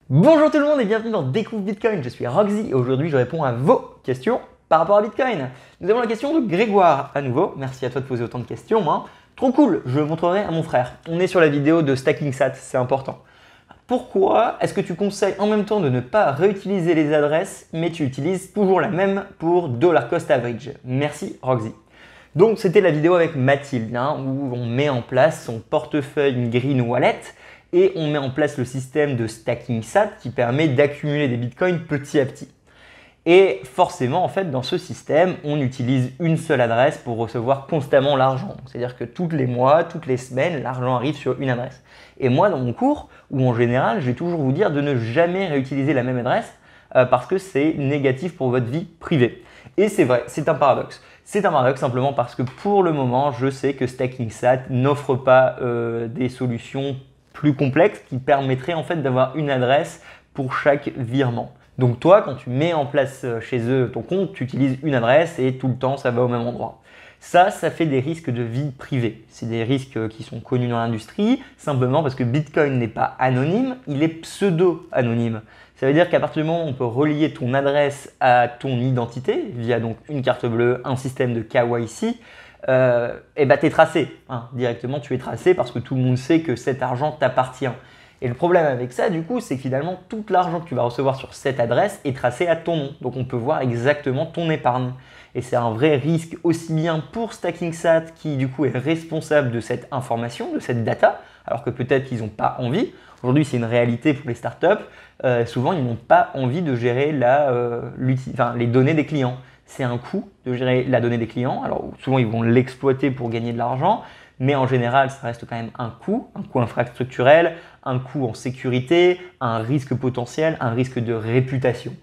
Bonjour tout le monde et bienvenue dans Découvre Bitcoin, je suis Roxy et aujourd'hui je réponds à vos questions par rapport à Bitcoin. Nous avons la question de Grégoire à nouveau, merci à toi de poser autant de questions. Trop cool, je montrerai à mon frère. On est sur la vidéo de Stacking Sat, c'est important. Pourquoi est-ce que tu conseilles en même temps de ne pas réutiliser les adresses mais tu utilises toujours la même pour dollar cost average? Merci Roxy. Donc c'était la vidéo avec Mathilde où on met en place son portefeuille Green Wallet et on met en place le système de Stacking Sat qui permet d'accumuler des bitcoins petit à petit. Et forcément, en fait, dans ce système, on utilise une seule adresse pour recevoir constamment l'argent. C'est-à-dire que tous les mois, toutes les semaines, l'argent arrive sur une adresse. Et moi, dans mon cours, ou en général, je vais toujours vous dire de ne jamais réutiliser la même adresse parce que c'est négatif pour votre vie privée. Et c'est vrai, c'est un paradoxe. C'est un paradoxe simplement parce que pour le moment, je sais que Stacking Sat n'offre pas des solutions plus complexes qui permettraient en fait d'avoir une adresse pour chaque virement. Donc toi, quand tu mets en place chez eux ton compte, tu utilises une adresse et tout le temps, ça va au même endroit. Ça fait des risques de vie privée. C'est des risques qui sont connus dans l'industrie, simplement parce que Bitcoin n'est pas anonyme, il est pseudo-anonyme. Ça veut dire qu'à partir du moment où on peut relier ton adresse à ton identité, via donc une carte bleue, un système de KYC, et bah, tu es tracé. Directement, tu es tracé parce que tout le monde sait que cet argent t'appartient. Et le problème avec ça, du coup, c'est que finalement, tout l'argent que tu vas recevoir sur cette adresse est tracé à ton nom. Donc, on peut voir exactement ton épargne. Et c'est un vrai risque aussi bien pour Stacking Sat qui, du coup, est responsable de cette information, de cette data, alors que peut-être qu'ils n'ont pas envie. Aujourd'hui, c'est une réalité pour les startups. Souvent, ils n'ont pas envie de gérer les données des clients. C'est un coût de gérer la donnée des clients. Alors, souvent, ils vont l'exploiter pour gagner de l'argent. Mais en général, ça reste quand même un coût infrastructurel, un coût en sécurité, un risque potentiel, un risque de réputation.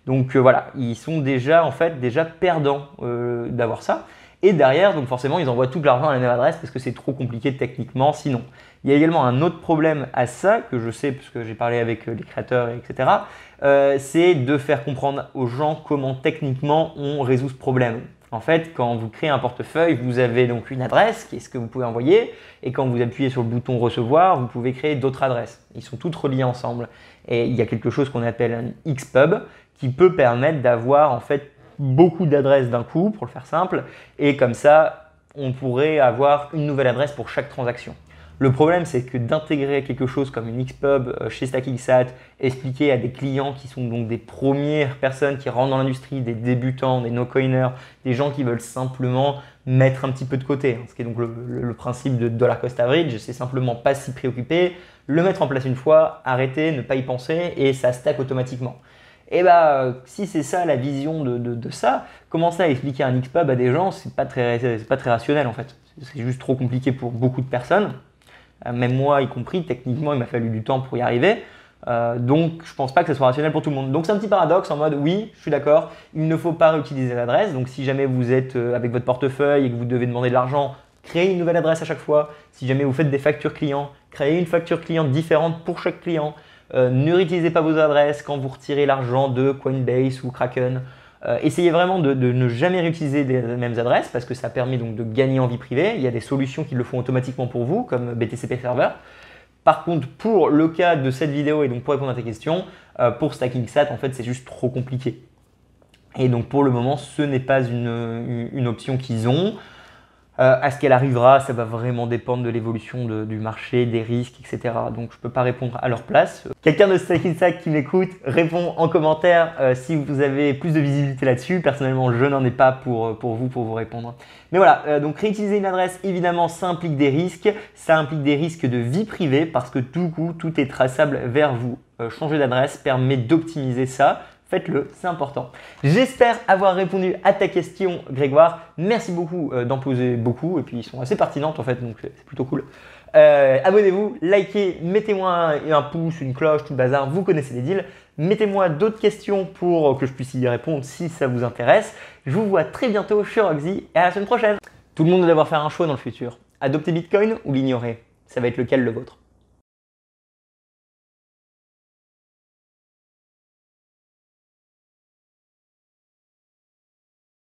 Donc voilà, ils sont déjà perdants d'avoir ça. Et derrière, donc forcément, ils envoient tout l'argent à la même adresse parce que c'est trop compliqué techniquement sinon. Il y a également un autre problème à ça, que je sais parce que j'ai parlé avec les créateurs, etc. C'est de faire comprendre aux gens comment techniquement on résout ce problème. En fait, quand vous créez un portefeuille, vous avez donc une adresse qui est ce que vous pouvez envoyer et quand vous appuyez sur le bouton recevoir, vous pouvez créer d'autres adresses. Ils sont toutes reliées ensemble et il y a quelque chose qu'on appelle un Xpub qui peut permettre d'avoir en fait beaucoup d'adresses d'un coup, pour le faire simple, et comme ça, on pourrait avoir une nouvelle adresse pour chaque transaction. Le problème, c'est que d'intégrer quelque chose comme une Xpub chez Stacking Sat, expliquer à des clients qui sont donc des premières personnes qui rentrent dans l'industrie, des débutants, des no-coiners, des gens qui veulent simplement mettre un petit peu de côté. Ce qui est donc le principe de dollar cost average, c'est simplement pas s'y préoccuper, le mettre en place une fois, arrêter, ne pas y penser et ça stack automatiquement. Et bah, si c'est ça la vision de ça, commencer à expliquer un Xpub à des gens, c'est pas très rationnel en fait. C'est juste trop compliqué pour beaucoup de personnes. Même moi y compris, techniquement il m'a fallu du temps pour y arriver. Donc je pense pas que ça soit rationnel pour tout le monde. Donc c'est un petit paradoxe en mode oui, je suis d'accord, il ne faut pas réutiliser l'adresse. Donc si jamais vous êtes avec votre portefeuille et que vous devez demander de l'argent, créez une nouvelle adresse à chaque fois. Si jamais vous faites des factures clients, créez une facture client différente pour chaque client. Ne réutilisez pas vos adresses quand vous retirez l'argent de Coinbase ou Kraken. Essayez vraiment de ne jamais réutiliser les mêmes adresses parce que ça permet donc de gagner en vie privée. Il y a des solutions qui le font automatiquement pour vous comme BTCP Server. Par contre, pour le cas de cette vidéo et donc pour répondre à tes questions, pour Stacking Sat, en fait, c'est juste trop compliqué. Et donc pour le moment, ce n'est pas une option qu'ils ont. À ce qu'elle arrivera, ça va vraiment dépendre de l'évolution du marché, des risques, etc. Donc je ne peux pas répondre à leur place. Quelqu'un de Stacking Sat qui m'écoute, répond en commentaire si vous avez plus de visibilité là-dessus. Personnellement, je n'en ai pas pour vous répondre. Mais voilà, donc réutiliser une adresse, évidemment, ça implique des risques. Ça implique des risques de vie privée parce que du coup, tout est traçable vers vous. Changer d'adresse permet d'optimiser ça. Faites-le, c'est important. J'espère avoir répondu à ta question, Grégoire. Merci beaucoup d'en poser beaucoup et puis ils sont assez pertinentes en fait, donc c'est plutôt cool. Abonnez-vous, likez, mettez-moi un pouce, une cloche, tout le bazar, vous connaissez les deals. Mettez-moi d'autres questions pour que je puisse y répondre si ça vous intéresse. Je vous vois très bientôt chez Roxy et à la semaine prochaine. Tout le monde doit devoir faire un choix dans le futur. Adopter Bitcoin ou l'ignorer? Ça va être lequel le vôtre?